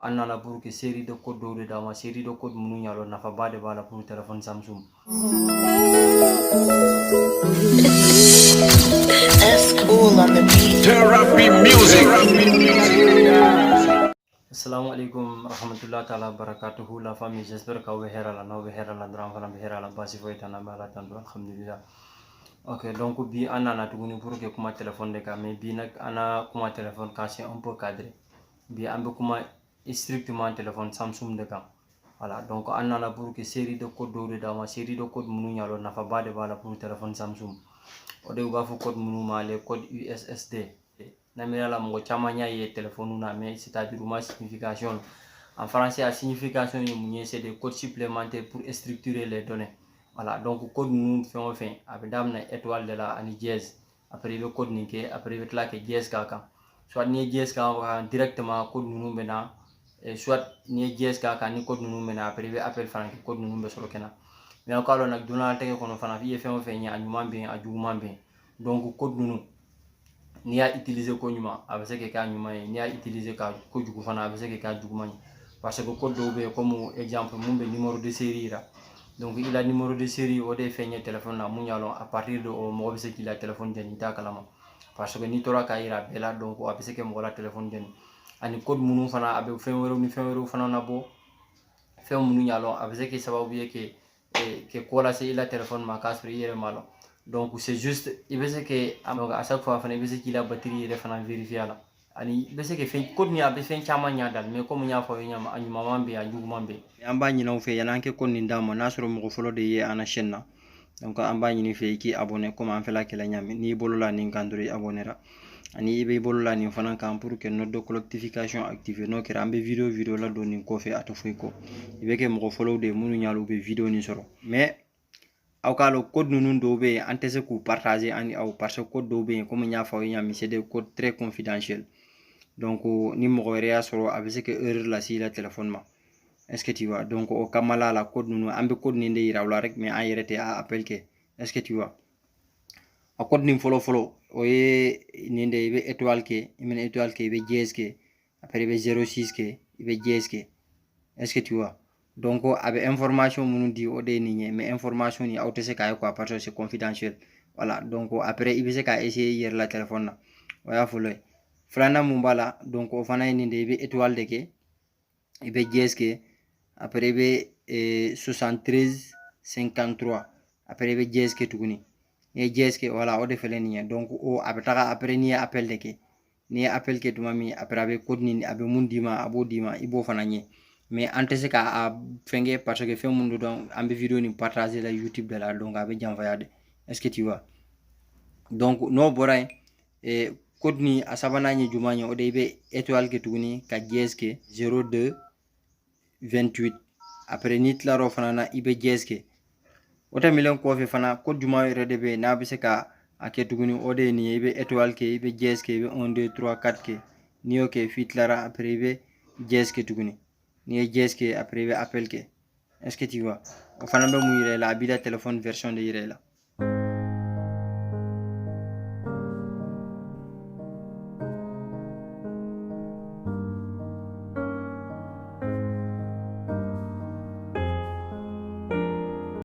Annana pour que série de code do da ma série de code munu nyalo nafa bade bala pour téléphone Samsung. That's cool on the beat. Therapy music. Assalamu alaikum rahmatullah ta'ala barakatuhu la famille, j'espère que vous êtes là, vous êtes là, dran fana be là, basi fo itana bala tan alhamdulillah. OK, donc bi annana tuguni pour que kuma téléphone de ka mais bi nak ana kuma téléphone ka c'est un peu cadré. Bi ambe kuma strictement téléphone Samsung de ka. Voilà, donc annana pour que série de code do da ma série de code munu nyalo nafa bade bala pour téléphone Samsung. Ode uba fo code munu ma les code USSD. Namira la mo chamanya ye téléphone na mais c'est-à-dire ma signification. En français la signification c'est des codes supplémentaires pour structurer les données. Voilà, donc code nous fait avec damna étoile de la ani dièse. Après le code nique après le là que dièse kaka. Soit ni dièse kaka directement code nous mena soit ni dièse kaka ni code nous mena après le appel fan code nous be solo kena. Mais encore on a donné tege kono fana fi fait nya anyuma bien ajuma bien. Donc code nous ni y'a utiliser ko ɲuman a bɛ se kɛ k'a ɲuman ye, n'i y'a utiliser ka kojugu fana a bɛ se kɛ k'a juguman ye, parce que code dɔw bɛ yen comme exemple mun bɛ numéro de série yira. Donc il a numéro de série o de ye fɛn ye téléphone na mun y'a lɔn à partir de o mɔgɔ bɛ se k'i la téléphone jɛni i t'a kalama, parce que n'i tora k'a yira bɛɛ la donc a bɛ se kɛ mɔgɔ la téléphone jɛni. Ani code minnu fana a bɛ fɛn wɛrɛw ni fɛn wɛrɛw fana labɔ, fɛn minnu y'a lɔn a bɛ se kɛ sababu ye que ko lase i la téléphone ma k'a sɔrɔ i yɛrɛ m'a lɔn. Donc c'est juste il veut que à chaque fois il veut qu'il a batterie il fana vérifier là ani be se que fait code ni a be fait chama nya dal mais comme nya fa nya ma nyuma be a juguma be amba nyina o fe yana ke kon ni ndama na soro mo folo de ye ana chaîne na donc amba nyini fe ki abonné comme en fait la kala nyam ni bolola ni ngandori abonné ra ani be bolola ni fana kan pour que notre notification active no kera ambe vidéo la do ni ko fe ato fuy ko ibe ke mo folo de munu nyalo be vidéo ni soro mais aw ka lo code nunu do be an tɛ se k'u partager ani aw parce que code do be comme nya fa nya mi c'est des codes très confidentiels donc ni mɔgɔ wɛrɛ y'a sɔrɔ a bɛ se que erreur la si la téléphone ma est-ce que tu vois donc o kamala la code nunu an bɛ code nin de yira aw la rek mais an yɛrɛ tɛ a appel kɛ est-ce que tu vois a code nin fɔlɔ fɔlɔ o ye nin de i bɛ étoile kɛ i bɛna étoile kɛ i bɛ dièse kɛ après i bɛ 06 kɛ i bɛ dièse kɛ est-ce que tu vois donc avec information munu di o de ni mais information ni aw tese kay quoi parce que c'est confidentiel voilà donc après il be ka essayer hier la téléphone na waya folo frana mumbala donc o fana ni de be étoile de ke il be jeske après be 73 53 après be jeske tuguni ni jeske voilà o de fele ni donc o abetaka après ni appel de ke ni appel ke tumami après be code ni abe mundima abo dima ibo fana ni mais an tɛ se k'a fɛnkɛ parce que fɛn mun don an bɛ vidéo ni partager la YouTube de la donc a bɛ janfaya de est-ce que tu vois donc n'o bɔra yen code ni a sabanan ye jumɛn ye o de i bɛ étoile kɛ tuguni ka dièse kɛ 02 28 après n'i tilara o fana na i bɛ dièse kɛ o tɛmɛnen kɔfɛ fana code jumɛn yɛrɛ de bɛ yen n'a bɛ se ka a kɛ tuguni o de ye nin ye i bɛ étoile kɛ i bɛ dièse kɛ i bɛ 1 2 3 4 kɛ n'i y'o kɛ f'i tilara après i bɛ dièse kɛ tuguni ni ye jeske après be appel ke est-ce que tu vois o fana be mu yire la bi la téléphone version de yire la